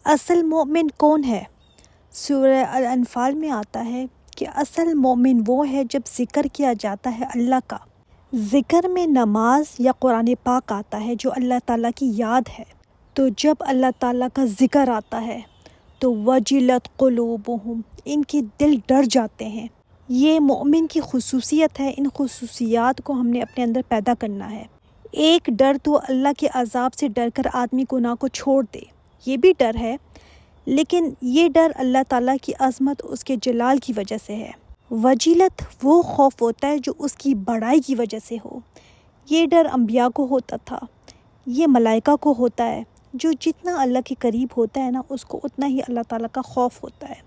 اصل مومن کون ہے؟ سورہ الانفال میں آتا ہے کہ اصل مومن وہ ہے جب ذکر کیا جاتا ہے اللہ کا۔ ذکر میں نماز یا قرآن پاک آتا ہے جو اللہ تعالیٰ کی یاد ہے۔ تو جب اللہ تعالیٰ کا ذکر آتا ہے تو وجلت قلوبہم، ان کے دل ڈر جاتے ہیں۔ یہ مومن کی خصوصیت ہے، ان خصوصیات کو ہم نے اپنے اندر پیدا کرنا ہے۔ ایک ڈر تو اللہ کے عذاب سے ڈر کر آدمی گناہ کو چھوڑ دے، یہ بھی ڈر ہے، لیکن یہ ڈر اللہ تعالیٰ کی عظمت، اس کے جلال کی وجہ سے ہے۔ وجلت وہ خوف ہوتا ہے جو اس کی بڑائی کی وجہ سے ہو۔ یہ ڈر انبیاء کو ہوتا تھا، یہ ملائکہ کو ہوتا ہے۔ جو جتنا اللہ کے قریب ہوتا ہے نا، اس کو اتنا ہی اللہ تعالیٰ کا خوف ہوتا ہے۔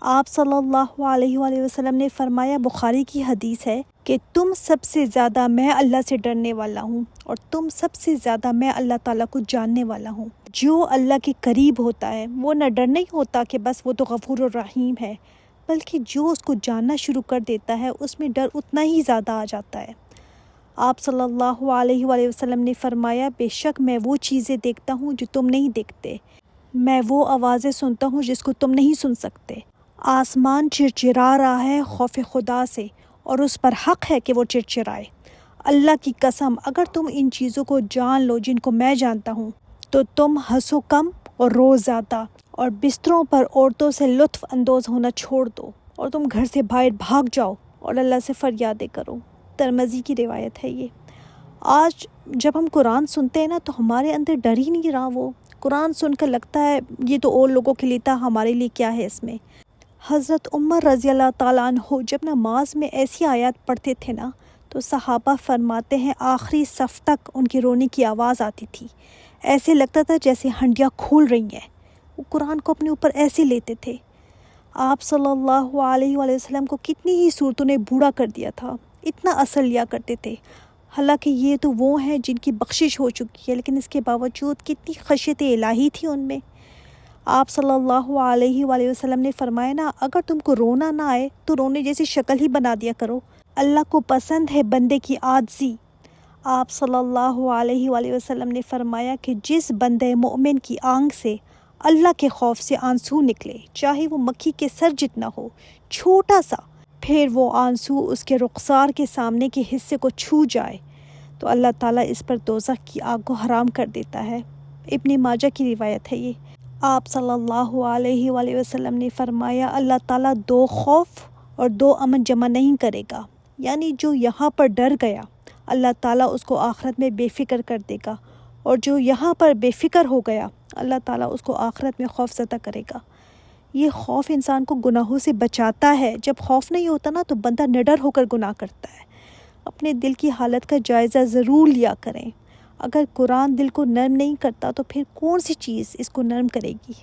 آپ صلی اللہ علیہ وآلہ وسلم نے فرمایا، بخاری کی حدیث ہے کہ تم سب سے زیادہ میں اللہ سے ڈرنے والا ہوں، اور تم سب سے زیادہ میں اللہ تعالیٰ کو جاننے والا ہوں۔ جو اللہ کے قریب ہوتا ہے وہ نہ ڈر نہیں ہوتا کہ بس وہ تو غفور الرحیم ہے، بلکہ جو اس کو جاننا شروع کر دیتا ہے اس میں ڈر اتنا ہی زیادہ آ جاتا ہے۔ آپ صلی اللہ علیہ وآلہ وسلم نے فرمایا، بے شک میں وہ چیزیں دیکھتا ہوں جو تم نہیں دیکھتے، میں وہ آوازیں سنتا ہوں جس کو تم نہیں سن سکتے۔ آسمان چرچرا رہا ہے خوف خدا سے، اور اس پر حق ہے کہ وہ چرچرائے۔ اللہ کی قسم، اگر تم ان چیزوں کو جان لو جن کو میں جانتا ہوں تو تم ہنسو کم اور رو زیادہ، اور بستروں پر عورتوں سے لطف اندوز ہونا چھوڑ دو، اور تم گھر سے باہر بھاگ جاؤ اور اللہ سے فریادیں کرو۔ ترمذی کی روایت ہے یہ۔ آج جب ہم قرآن سنتے ہیں نا تو ہمارے اندر ڈر ہی نہیں رہا۔ وہ قرآن سن کر لگتا ہے یہ تو اور لوگوں کے لیے تھا، ہمارے لیے کیا ہے اس میں۔ حضرت عمر رضی اللہ تعالیٰ عنہ جب نماز میں ایسی آیات پڑھتے تھے نا تو صحابہ فرماتے ہیں آخری صف تک ان کی رونے کی آواز آتی تھی، ایسے لگتا تھا جیسے ہنڈیاں کھول رہی ہیں۔ وہ قرآن کو اپنے اوپر ایسے لیتے تھے۔ آپ صلی اللہ علیہ وآلہ وسلم کو کتنی ہی صورتوں نے بوڑھا کر دیا تھا، اتنا اثر لیا کرتے تھے، حالانکہ یہ تو وہ ہیں جن کی بخشش ہو چکی ہے، لیکن اس کے باوجود کتنی خشیت الہی تھی ان میں۔ آپ صلی اللہ علیہ وآلہ وسلم نے فرمایا نا، اگر تم کو رونا نہ آئے تو رونے جیسی شکل ہی بنا دیا کرو، اللہ کو پسند ہے بندے کی عاجزی۔ آپ صلی اللہ علیہ وآلہ وسلم نے فرمایا کہ جس بندے مومن کی آنکھ سے اللہ کے خوف سے آنسو نکلے، چاہے وہ مکھی کے سر جتنا ہو، چھوٹا سا، پھر وہ آنسو اس کے رخسار کے سامنے کے حصے کو چھو جائے تو اللہ تعالیٰ اس پر دوزخ کی آگ کو حرام کر دیتا ہے۔ ابن ماجہ کی روایت ہے یہ۔ آپ صلی اللہ علیہ وآلہ وسلم نے فرمایا، اللہ تعالیٰ دو خوف اور دو امن جمع نہیں کرے گا، یعنی جو یہاں پر ڈر گیا اللہ تعالیٰ اس کو آخرت میں بے فکر کر دے گا، اور جو یہاں پر بے فکر ہو گیا اللہ تعالیٰ اس کو آخرت میں خوف زدہ کرے گا۔ یہ خوف انسان کو گناہوں سے بچاتا ہے۔ جب خوف نہیں ہوتا نا تو بندہ نڈر ہو کر گناہ کرتا ہے۔ اپنے دل کی حالت کا جائزہ ضرور لیا کریں۔ اگر قرآن دل کو نرم نہیں کرتا تو پھر کون سی چیز اس کو نرم کرے گی؟